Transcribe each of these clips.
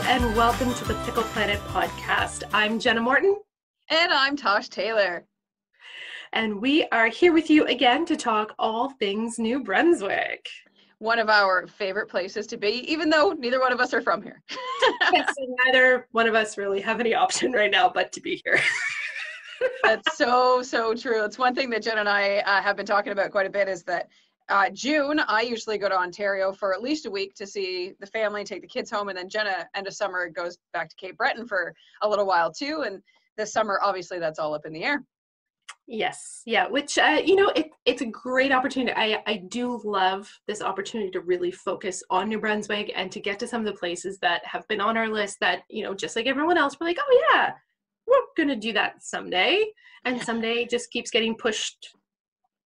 and welcome to the Pickle Planet Podcast. I'm Jenna Morton. And I'm Tosh Taylor. And we are here with you again to talk all things New Brunswick. One of our favorite places to be, even though neither one of us are from here. Yes, and neither one of us really have any option right now but to be here. That's so true. It's one thing that Jen and I have been talking about quite a bit is that June, I usually go to Ontario for at least a week to see the family, take the kids home, and then Jenna, end of summer, goes back to Cape Breton for a little while too. And this summer, obviously, that's all up in the air. Yes, yeah, which, it's a great opportunity. I do love this opportunity to really focus on New Brunswick and to get to some of the places that have been on our list that, just like everyone else, we're like, oh yeah, we're going to do that someday. And someday just keeps getting pushed.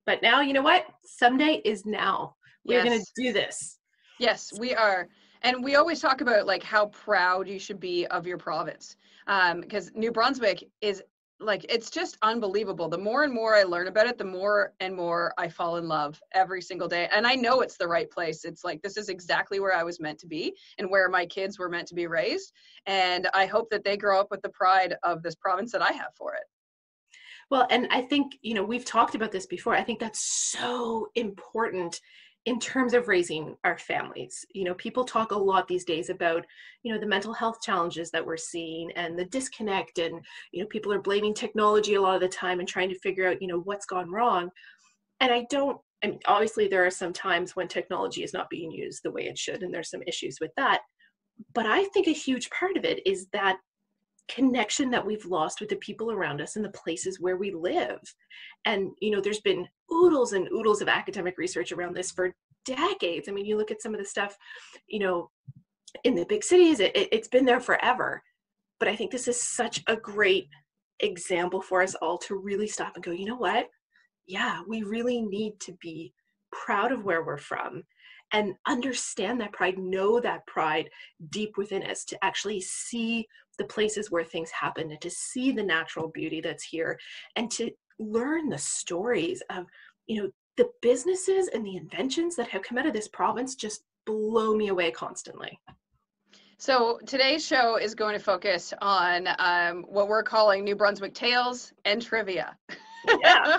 But now, you know what? Someday is now. We're going to do this. Yes, we are. And we always talk about like how proud you should be of your province. Because New Brunswick is like, it's just unbelievable. The more and more I learn about it, the more and more I fall in love every single day. And I know it's the right place. It's like, this is exactly where I was meant to be and where my kids were meant to be raised. And I hope that they grow up with the pride of this province that I have for it. Well, and I think, we've talked about this before. I think that's so important in terms of raising our families. People talk a lot these days about, the mental health challenges that we're seeing and the disconnect, and, people are blaming technology a lot of the time and trying to figure out, what's gone wrong. And obviously there are some times when technology is not being used the way it should, and there's some issues with that. But I think a huge part of it is that connection that we've lost with the people around us and the places where we live. And, there's been oodles and oodles of academic research around this for decades. I mean, you look at some of the stuff, in the big cities, it's been there forever. But I think this is such a great example for us all to really stop and go, you know what? Yeah, we really need to be proud of where we're from and understand that pride, know that pride deep within us, to actually see the places where things happen and to see the natural beauty that's here and to learn the stories of, the businesses and the inventions that have come out of this province just blow me away constantly. So today's show is going to focus on what we're calling New Brunswick tales and trivia. Yeah.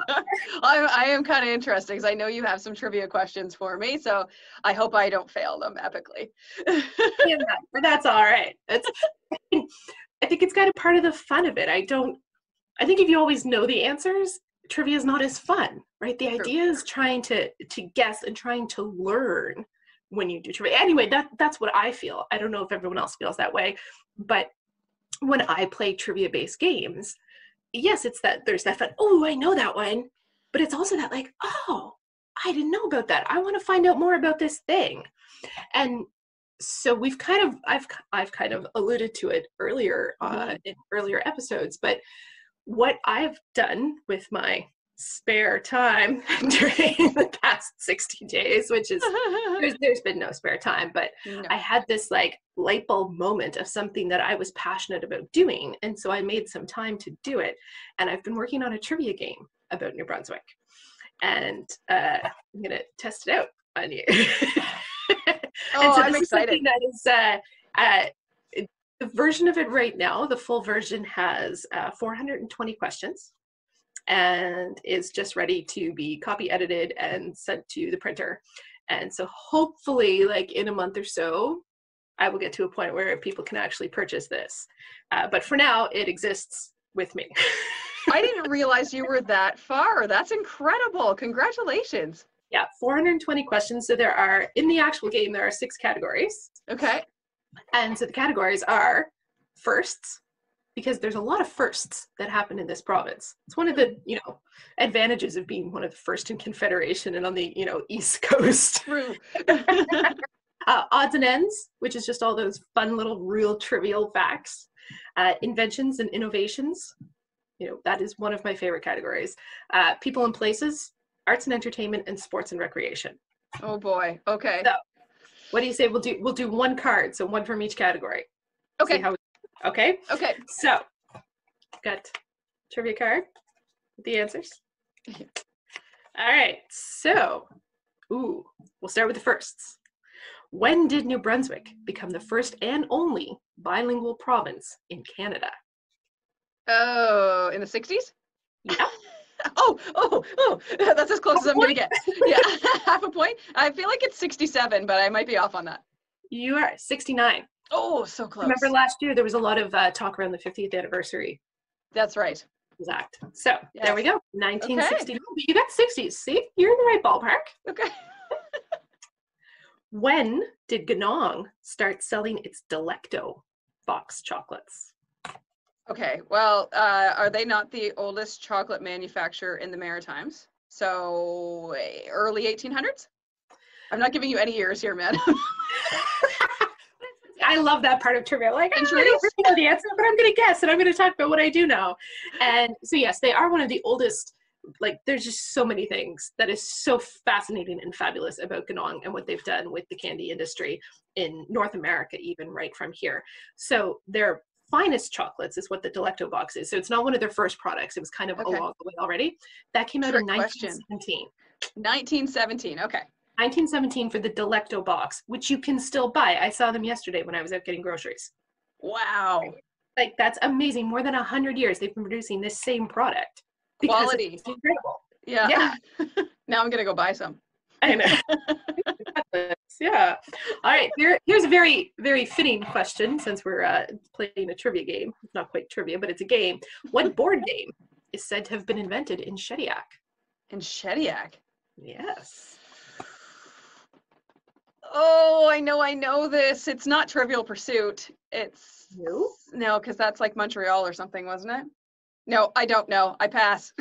I am kind of interested because I know you have some trivia questions for me, so I hope I don't fail them epically. Yeah, but that's all right. I think it's kind of part of the fun of it. I think if you always know the answers, trivia is not as fun, right? The idea is trying to guess and trying to learn when you do trivia. Anyway, that's what I feel. I don't know if everyone else feels that way, but when I play trivia-based games, yes, it's that there's that fun, oh, I know that one, but it's also that like, oh, I didn't know about that. I want to find out more about this thing. And so I've kind of alluded to it earlier in earlier episodes, but what I've done with my spare time during the past 60 days, which is there's been no spare time, but no. I had this like light bulb moment of something that I was passionate about doing, and so I made some time to do it. And I've been working on a trivia game about New Brunswick, and I'm gonna test it out on you. Oh, so I'm excited. That is the version of it right now. The full version has 420 questions. And is just ready to be copy edited and sent to the printer. And so hopefully like in a month or so, I will get to a point where people can actually purchase this. But for now, it exists with me. I didn't realize you were that far. That's incredible. Congratulations. Yeah, 420 questions. So there are, in the actual game, there are 6 categories. Okay. And so the categories are firsts, because there's a lot of firsts that happen in this province. It's one of the, advantages of being one of the first in Confederation and on the, East Coast. True. Odds and ends, which is just all those fun little real trivial facts. Inventions and innovations. That is one of my favorite categories. People and places, arts and entertainment, and sports and recreation. Oh boy. Okay. So what do you say? We'll do one card, so one from each category. Okay. Okay? Okay. So, got trivia card with the answers. All right. So, we'll start with the firsts. When did New Brunswick become the first and only bilingual province in Canada? Oh, in the 60s? Yeah. Oh, that's as close as I'm gonna get. Yeah, half a point. I feel like it's 67, but I might be off on that. You are 69. Oh, so close. Remember last year there was a lot of talk around the 50th anniversary. That's right. Exact. So Yes. there we go. 1969. Okay. You got 60s. See, you're in the right ballpark. Okay. When did Ganong start selling its Delecto box chocolates? Okay, well, are they not the oldest chocolate manufacturer in the Maritimes? So early 1800s? I'm not giving you any years here, man. I love that part of trivia. Like, I don't Centuries? really know the answer, but I'm going to guess, and I'm going to talk about what I do know. And so, yes, they are one of the oldest. Like, there's just so many things that is so fascinating and fabulous about Ganong and what they've done with the candy industry in North America, even right from here. So their finest chocolates is what the Delecto box is. So it's not one of their first products. It was kind of along the way already. That came out in 1917. 1917, okay. 1917 for the Delecto box, which you can still buy. I saw them yesterday when I was out getting groceries. Wow. Like, that's amazing. More than 100 years they've been producing this same product. Quality. It's incredible. Yeah. Now I'm gonna go buy some. I know. Yeah. All right. Here's a very, very fitting question since we're playing a trivia game. It's not quite trivia, but it's a game. What board game is said to have been invented in Shediac? In Shediac? Yes. Oh, I know this. It's not Trivial Pursuit. It's no, because that's like Montreal or something, wasn't it? No, I don't know. I pass.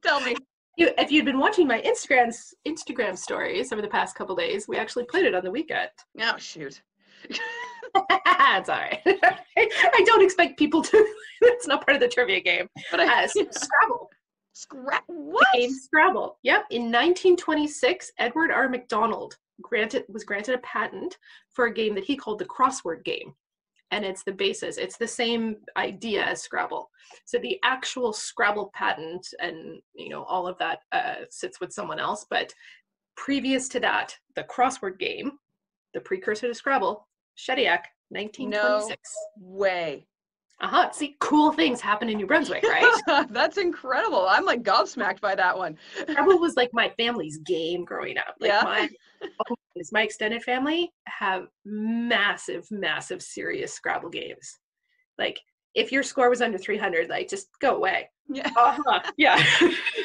Tell me. If you'd been watching my Instagram stories over the past couple days, we actually played it on the weekend. Oh, shoot. It's all right. I don't expect people to. It's not part of the trivia game. But Scrabble. What? The game Scrabble. Yep. In 1926, Edward R. MacDonald was granted a patent for a game that he called the Crossword Game. And it's the basis. It's the same idea as Scrabble. So the actual Scrabble patent and all of that sits with someone else. But previous to that, the Crossword Game, the precursor to Scrabble, Shediac, 1926. No way. See, cool things happen in New Brunswick, right? That's incredible. I'm like gobsmacked by that one. Scrabble was like my family's game growing up. Like my extended family have massive, massive, serious Scrabble games. Like, if your score was under 300, like, just go away. Yeah. Yeah.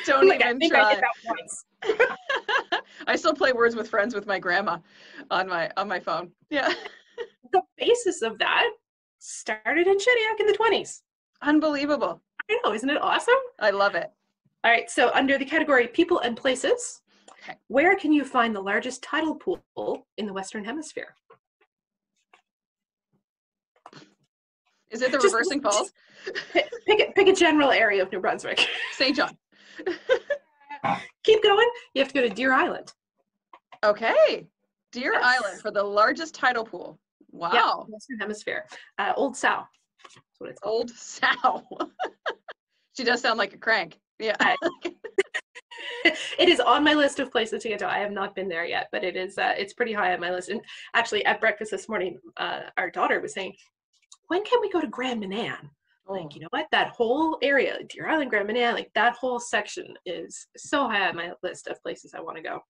Don't like, even I try. I did that once. I still play Words with Friends with my grandma on my phone. Yeah. The basis of that started in Shediac in the 20s. Unbelievable. I know, isn't it awesome? I love it. All right, so under the category People and Places, where can you find the largest tidal pool in the Western Hemisphere? Is it the Reversing Falls? Pick a general area of New Brunswick. St. John. Keep going. You have to go to Deer Island. Okay. Deer Island for the largest tidal pool. Wow. Yeah, Western Hemisphere. Old Sow. That's what it's called. Old Sow. She does sound like a crank. Yeah. It is on my list of places to get to. I have not been there yet, but it is. It's pretty high on my list. And actually, at breakfast this morning, our daughter was saying, "When can we go to Grand Manan?" Like, you know what? That whole area, Deer Island, Grand Manan, like that whole section is so high on my list of places I want to go.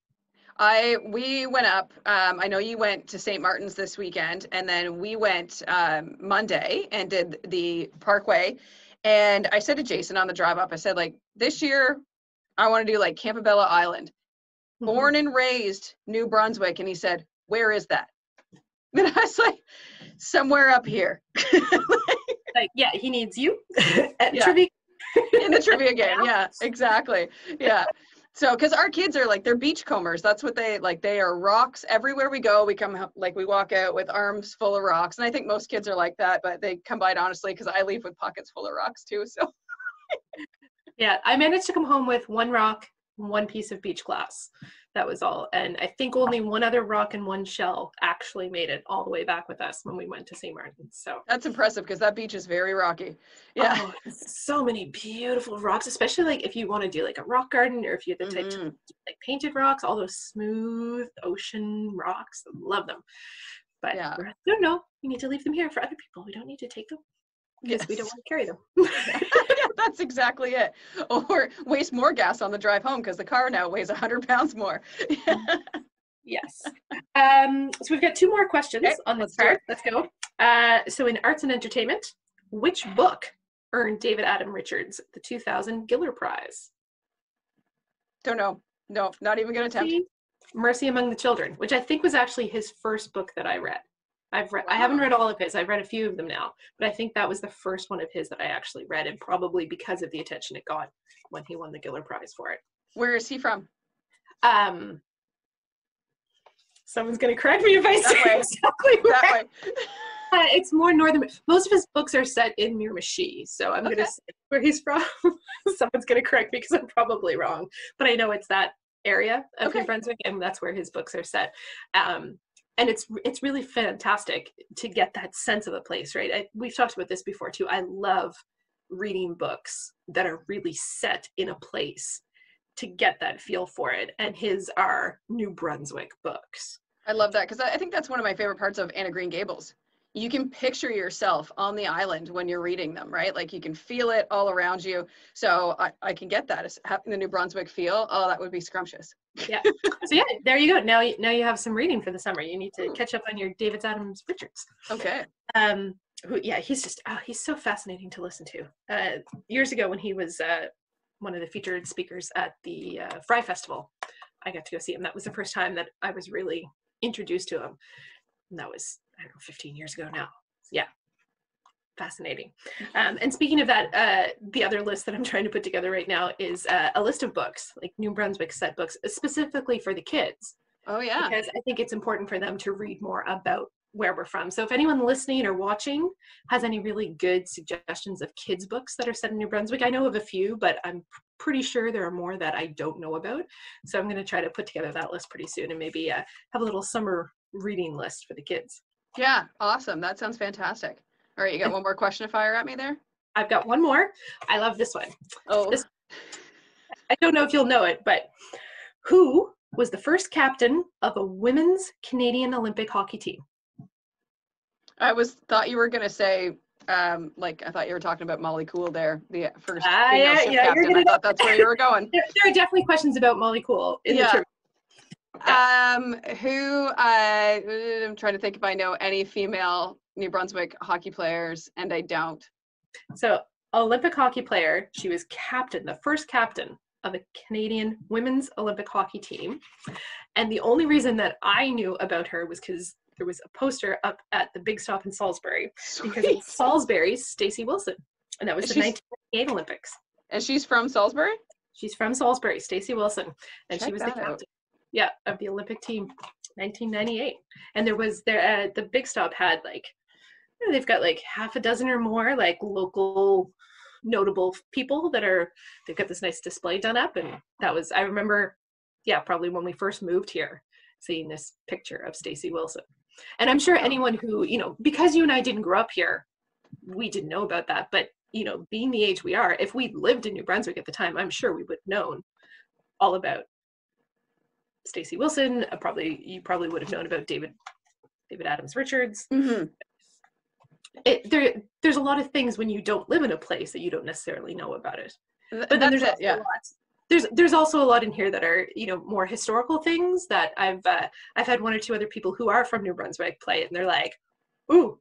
We went up. I know you went to St. Martin's this weekend, and then we went Monday and did the Parkway. And I said to Jason on the drive up, I said, like, this year I want to do like Campobello Island. Born and raised New Brunswick. And he said, where is that? And I was like, somewhere up here. Like, yeah, he needs you at trivia. In the trivia game. Yeah, exactly. Yeah. So, because our kids are like, they're beachcombers. That's what they like. They are rocks everywhere we go. We come like, we walk out with arms full of rocks. And I think most kids are like that, but they combine honestly because I leave with pockets full of rocks too. So, yeah, I managed to come home with one rock, one piece of beach glass. That was all. And I think only one other rock and one shell actually made it all the way back with us when we went to St. Martin's. So that's impressive because that beach is very rocky. Yeah. Oh, so many beautiful rocks, especially like if you want to do like a rock garden, or if you're the type to like painted rocks, all those smooth ocean rocks. I love them. But no, no, you need to leave them here for other people. We don't need to take them because we don't want to carry them. Yeah, that's exactly it. Or waste more gas on the drive home because the car now weighs 100 pounds more. Yes. So we've got 2 more questions on this part. Let's go. So in arts and entertainment, which book earned David Adam Richards the 2000 Giller Prize? Don't know. No, not even going to attempt. Mercy Among the Children, which I think was actually his first book that I read. I haven't read all of his. I've read a few of them now, but I think that was the first one of his that I actually read, and probably because of the attention it got when he won the Giller Prize for it. Where is he from? Someone's going to correct me if I say exactly that way. It's more northern. Most of his books are set in Miramichi, so I'm going to say where he's from. Someone's going to correct me because I'm probably wrong, but I know it's that area of New Brunswick, and that's where his books are set. And it's really fantastic to get that sense of a place, right? We've talked about this before too. I love reading books that are really set in a place to get that feel for it. And his are New Brunswick books. I love that because I think that's one of my favorite parts of Anne of Green Gables. You can picture yourself on the island when you're reading them, right? Like you can feel it all around you. So I can get that. It's having the New Brunswick feel. Oh, that would be scrumptious. Yeah. So yeah, there you go. Now you have some reading for the summer. You need to catch up on your David Adams Richards. Okay. He's so fascinating to listen to. Years ago when he was one of the featured speakers at the Fry Festival, I got to go see him. That was the first time that I was really introduced to him. And that was, I don't know, 15 years ago now. Yeah. Fascinating. And speaking of that, the other list that I'm trying to put together right now is a list of books, like New Brunswick set books, specifically for the kids. Oh, yeah. Because I think it's important for them to read more about where we're from. So if anyone listening or watching has any really good suggestions of kids' books that are set in New Brunswick, I know of a few, but I'm pretty sure there are more that I don't know about. So I'm going to try to put together that list pretty soon and maybe have a little summer reading list for the kids. Yeah, awesome. That sounds fantastic. All right, you got one more question to fire at me there? I've got one more. I love this one. Oh. I don't know if you'll know it, but who was the first captain of a women's Canadian Olympic hockey team? I thought you were going to say, I thought you were talking about Molly Cool there, the first female ship captain. I thought that's where you were going. There are definitely questions about Molly Cool in the trivia. I'm trying to think if I know any female New Brunswick hockey players, and I don't. So, Olympic hockey player, she was captain, the first captain of a Canadian women's Olympic hockey team. And the only reason that I knew about her was because there was a poster up at the Big Stop in Salisbury. Sweet. Because in Salisbury, Stacey Wilson. And that was the 1998 Olympics. And she's from Salisbury? She's from Salisbury, Stacey Wilson. And she was the captain. Out. Yeah, of the Olympic team, 1998. And there was the Big Stop had they've got like half a dozen or more like local notable people they've got this nice display done up. And that was, I remember, probably when we first moved here, seeing this picture of Stacey Wilson. And I'm sure anyone who, because you and I didn't grow up here, we didn't know about that. But, being the age we are, if we lived in New Brunswick at the time, I'm sure we would have known all about Stacey Wilson. You probably would have known about David Adams Richards. Mm-hmm. There's a lot of things when you don't live in a place that you don't necessarily know about it. But then there's also a lot in here that are more historical things that I've had one or two other people who are from New Brunswick play it, and they're like, ooh,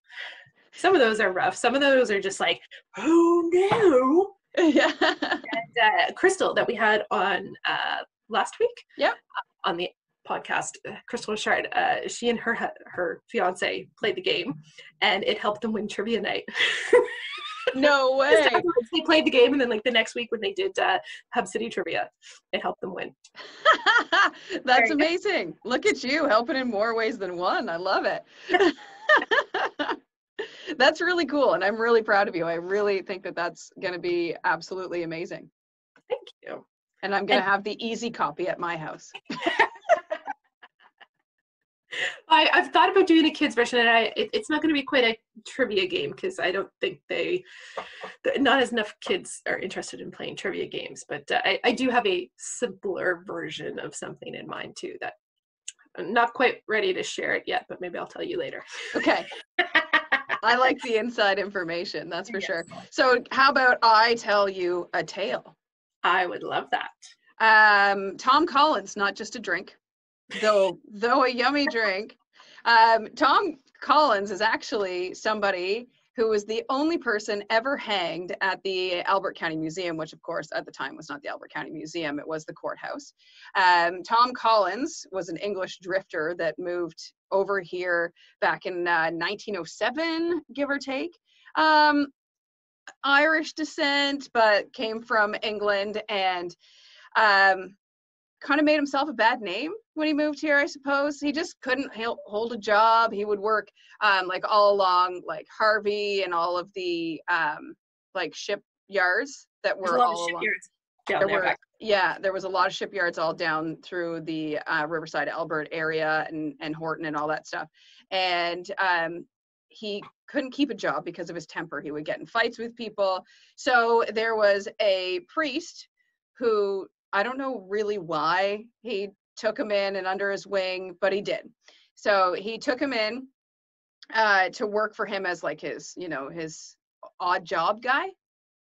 some of those are rough. Some of those are just like, oh no. Yeah. And Crystal that we had on last week. Yep. On the podcast, Crystal Richard, she and her fiance played the game, and it helped them win trivia night. No way. They played the game, and then the next week when they did Hub City trivia, it helped them win. That's amazing. Look at you helping in more ways than one. I love it. That's really cool, and I'm really proud of you. I really think that that's going to be absolutely amazing. Thank you. And I'm going to have the easy copy at my house. I've thought about doing a kids version, and it's not going to be quite a trivia game because I don't think not as enough kids are interested in playing trivia games. But I do have a simpler version of something in mind too that I'm not quite ready to share it yet, but maybe I'll tell you later. Okay. I like the inside information, that's for sure. So how about I tell you a tale? I would love that. Tom Collins, not just a drink, though a yummy drink. Tom Collins is actually somebody who was the only person ever hanged at the Albert County Museum, which of course at the time was not the Albert County Museum, it was the courthouse. Tom Collins was an English drifter that moved over here back in 1907, give or take. Irish descent, but came from England, and kind of made himself a bad name when he moved here, I suppose. He just couldn't hold a job. He would work like all along like Harvey and all of the like shipyards that were all along. There was a lot of shipyards all down through the Riverside, Albert area and Horton and all that stuff. And he couldn't keep a job because of his temper. He would get in fights with people. So there was a priest who, I don't know really why he took him in and under his wing, but he did. So he took him in to work for him as like his odd job guy,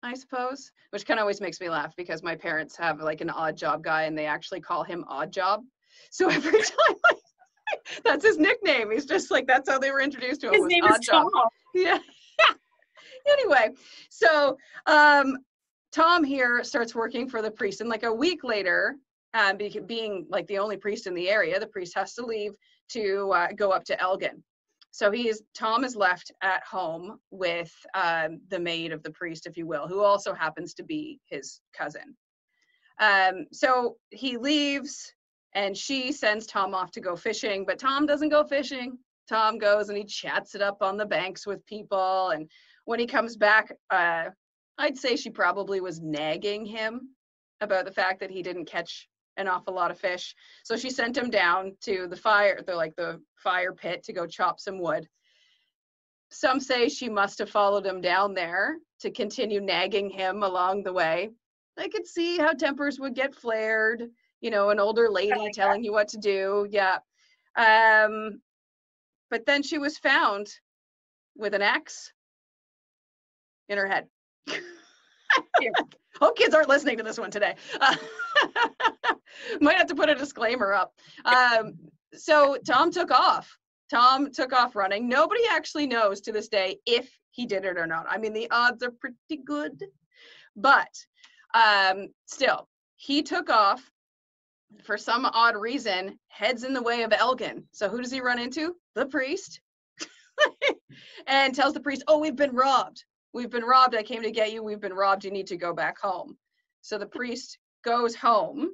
I suppose, which kind of always makes me laugh because my parents have like an odd job guy and they actually call him Odd Job. So every time that's his nickname. He's just like, that's how they were introduced to him. His name is Tom. Yeah. Anyway, so Tom here starts working for the priest, and like a week later, being like the only priest in the area, the priest has to leave to go up to Elgin. So Tom is left at home with the maid of the priest, if you will, who also happens to be his cousin. So he leaves, and she sends Tom off to go fishing, but Tom doesn't go fishing. Tom goes and he chats it up on the banks with people, and when he comes back, I'd say she probably was nagging him about the fact that he didn't catch an awful lot of fish. So she sent him down to the fire pit to go chop some wood. Some say she must have followed him down there to continue nagging him along the way. I could see how tempers would get flared, an older lady telling you what to do. Yeah. But then she was found with an axe in her head. Hope kids aren't listening to this one today. Might have to put a disclaimer up. So Tom took off. Tom took off running. Nobody actually knows to this day if he did it or not. I mean, the odds are pretty good, but still, he took off. For some odd reason, heads in the way of Elgin. So who does he run into? The priest. And tells the priest, "Oh, we've been robbed. We've been robbed. I came to get you. We've been robbed. You need to go back home." So the priest goes home,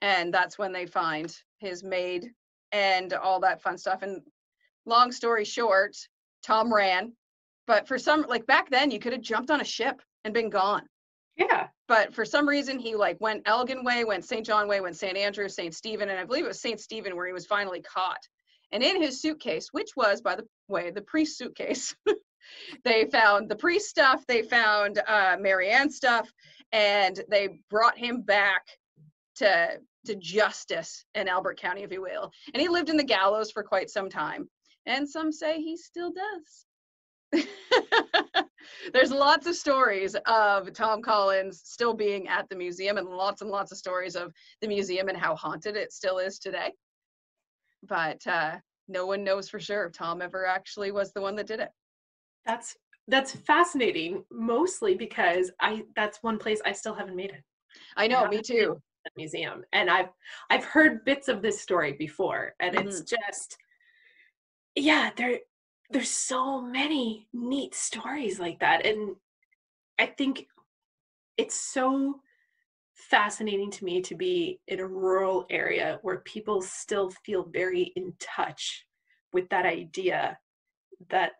and that's when they find his maid and all that fun stuff. And long story short, Tom ran. But for some, like back then, you could have jumped on a ship and been gone. Yeah. But for some reason, he like went Elgin way, went St. John way, went St. Andrew, St. Stephen, and I believe it was St. Stephen where he was finally caught. And in his suitcase, which was, by the way, the priest's suitcase, they found the priest stuff, they found Marianne stuff, and they brought him back to justice in Albert County, if you will. And he lived in the gallows for quite some time. And some say he still does. There's lots of stories of Tom Collins still being at the museum, and lots of stories of the museum and how haunted it still is today. But no one knows for sure if Tom ever actually was the one that did it. That's fascinating, mostly because that's one place I still haven't made it. I know, me too. The museum, and I've heard bits of this story before, and it's just, yeah, there's so many neat stories like that, and I think it's so fascinating to me to be in a rural area where people still feel very in touch with that idea that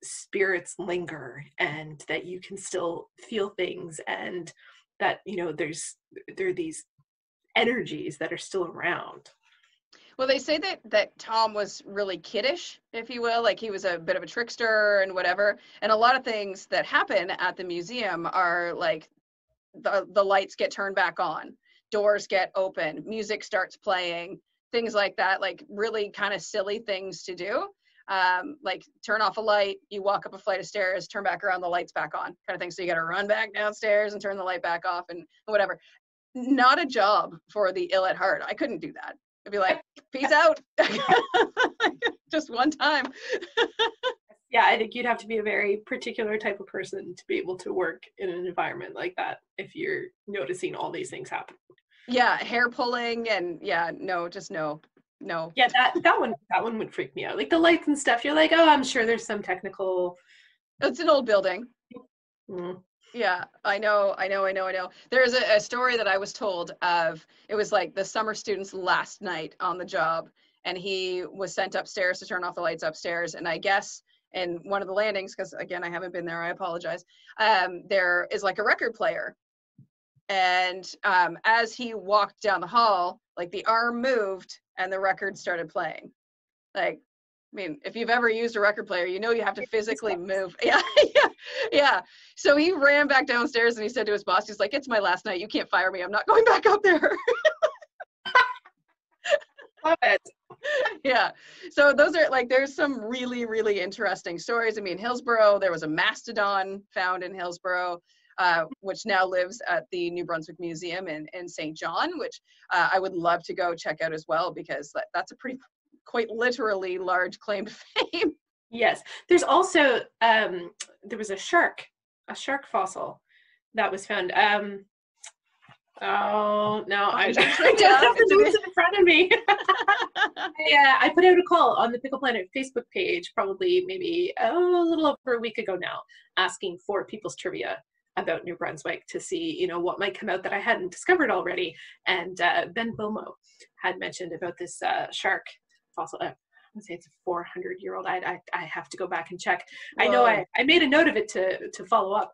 spirits linger and that you can still feel things, and that there are these energies that are still around. Well, they say that Tom was really kiddish, if you will, like he was a bit of a trickster and whatever. And a lot of things that happen at the museum are like the lights get turned back on, doors get open, music starts playing, things like that, like really kind of silly things to do. Like turn off a light, you walk up a flight of stairs, turn back around, the light's back on, kind of thing. So you got to run back downstairs and turn the light back off and whatever. Not a job for the ill at heart. I couldn't do that. I'd be like, peace out. Just one time. Yeah, I think you'd have to be a very particular type of person to be able to work in an environment like that if you're noticing all these things happen. Yeah, hair pulling and no. Yeah, that one would freak me out. Like the lights and stuff, you're like, oh, I'm sure there's some technical. It's an old building. Mm. Yeah, I know. There's a story that I was told of. It was like the summer student's last night on the job, and he was sent upstairs to turn off the lights upstairs. And I guess in one of the landings, because again, I haven't been there, I apologize, there is like a record player. And as he walked down the hall, like the arm moved and the record started playing. Like, I mean, if you've ever used a record player, you know you have to physically move. Yeah. So he ran back downstairs and he said to his boss, he's like, it's my last night. You can't fire me. I'm not going back up there. Love it. Yeah. So those are like, there's some really, really interesting stories. I mean, Hillsborough, there was a mastodon found in Hillsborough, which now lives at the New Brunswick Museum in St. John, which I would love to go check out as well, because that's a pretty, quite literally large claim to fame. Yes. There's also, there was a shark fossil that was found. Oh, no, I don't have the notes in front of me. Yeah, I put out a call on the Pickle Planet Facebook page, probably maybe a little over a week ago now, asking for people's trivia about New Brunswick to see, what might come out that I hadn't discovered already. And Ben Bilmo had mentioned about this shark fossil. I would say it's a 400-year-old. I have to go back and check. Whoa. I know I made a note of it to follow up.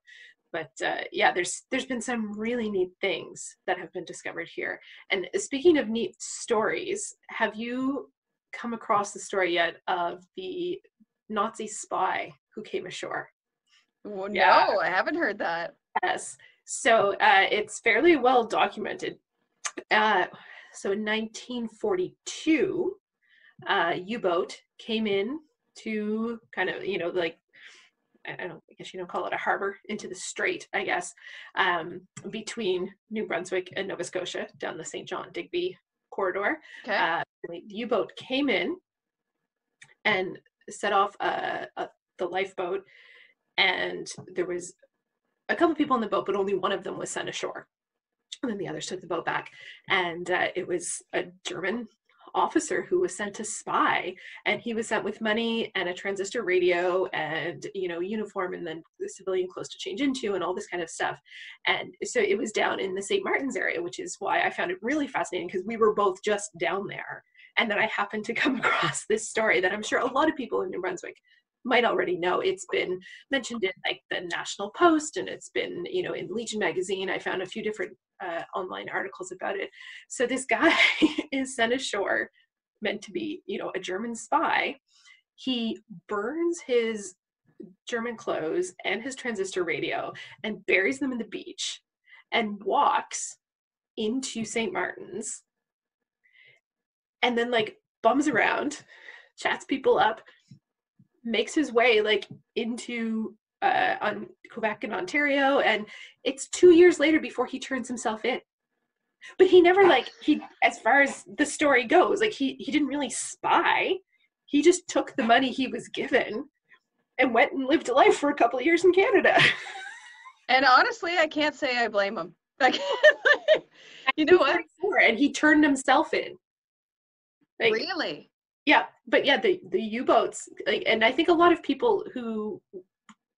But yeah, there's been some really neat things that have been discovered here. And speaking of neat stories, have you come across the story yet of the Nazi spy who came ashore? Well, no, I haven't heard that. Yes. So it's fairly well documented. So in 1942, U-boat came in to kind of, like, I guess you don't call it a harbor, into the strait, I guess, between New Brunswick and Nova Scotia down the St. John Digby corridor. Okay. The U-boat came in and set off the lifeboat, and there was a couple people in the boat, but only one of them was sent ashore. And then the others took the boat back, and it was a German officer who was sent to spy, and he was sent with money and a transistor radio and uniform, and then the civilian clothes to change into and all this kind of stuff. And so it was down in the St. Martin's area, which is why I found it really fascinating, because we were both just down there. And then I happened to come across this story that I'm sure a lot of people in New Brunswick might already know. It's been mentioned in like the National Post, and it's been in Legion magazine. I found a few different online articles about it. So this guy is sent ashore, meant to be a German spy. He burns his German clothes and his transistor radio and buries them in the beach, and walks into St. Martin's, and then like bums around, chats people up, makes his way like into on Quebec and Ontario, and it's 2 years later before he turns himself in. But he never as far as the story goes, like he didn't really spy. He just took the money he was given and went and lived a life for a couple of years in Canada. And honestly, I can't say I blame him. Like, you know what? And he turned himself in. Like, really? Yeah, but yeah, the U-boats, like, and I think a lot of people who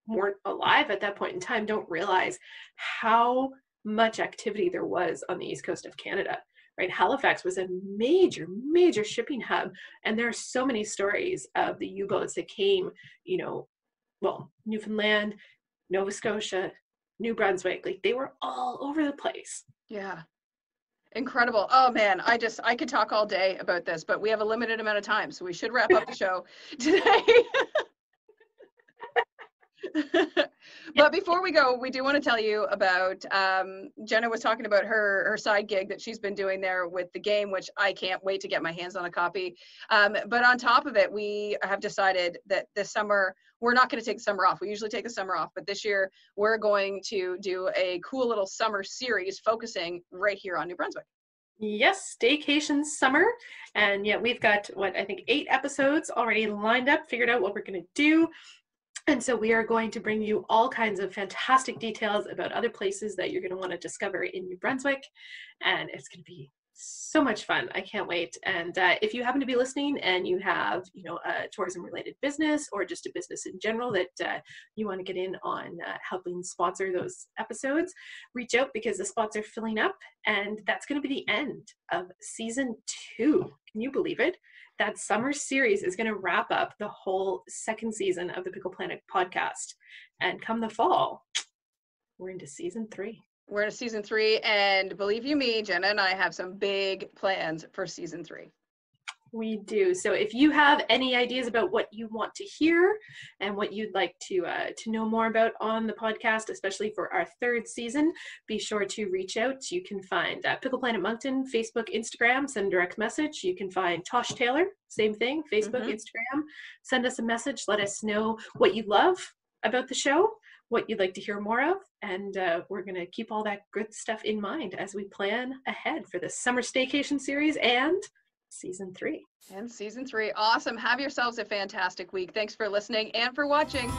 weren't alive at that point in time don't realize how much activity there was on the east coast of Canada, right? Halifax was a major, major shipping hub, and there are so many stories of the U-boats that came, Newfoundland, Nova Scotia, New Brunswick, like they were all over the place. Yeah. Incredible. Oh man, I could talk all day about this, but we have a limited amount of time, so we should wrap up the show today. But before we go, we do want to tell you about, Jenna was talking about her side gig that she's been doing there with the game, which I can't wait to get my hands on a copy. But on top of it, we have decided that this summer, we're not going to take the summer off. We usually take the summer off, but this year we're going to do a cool little summer series focusing right here on New Brunswick. Yes, Staycation Summer. And yeah, we've got, I think 8 episodes already lined up, figured out what we're going to do. And so we are going to bring you all kinds of fantastic details about other places that you're going to want to discover in New Brunswick. And it's going to be so much fun. I can't wait. And if you happen to be listening and you have, a tourism related business or just a business in general that you want to get in on helping sponsor those episodes, reach out because the spots are filling up. And that's going to be the end of season 2. Can you believe it? That summer series is going to wrap up the whole 2nd season of the Pickle Planet podcast. And come the fall, we're into season 3. We're into season 3, and believe you me, Jenna and I have some big plans for season 3. We do. So if you have any ideas about what you want to hear and what you'd like to know more about on the podcast, especially for our 3rd season, be sure to reach out. You can find Pickle Planet Moncton, Facebook, Instagram, send a direct message. You can find Tosh Taylor, same thing, Facebook, Instagram. Send us a message. Let us know what you love about the show, what you'd like to hear more of, and we're going to keep all that good stuff in mind as we plan ahead for the Summer Staycation series and season 3. And season 3. Awesome. Have yourselves a fantastic week. Thanks for listening and for watching.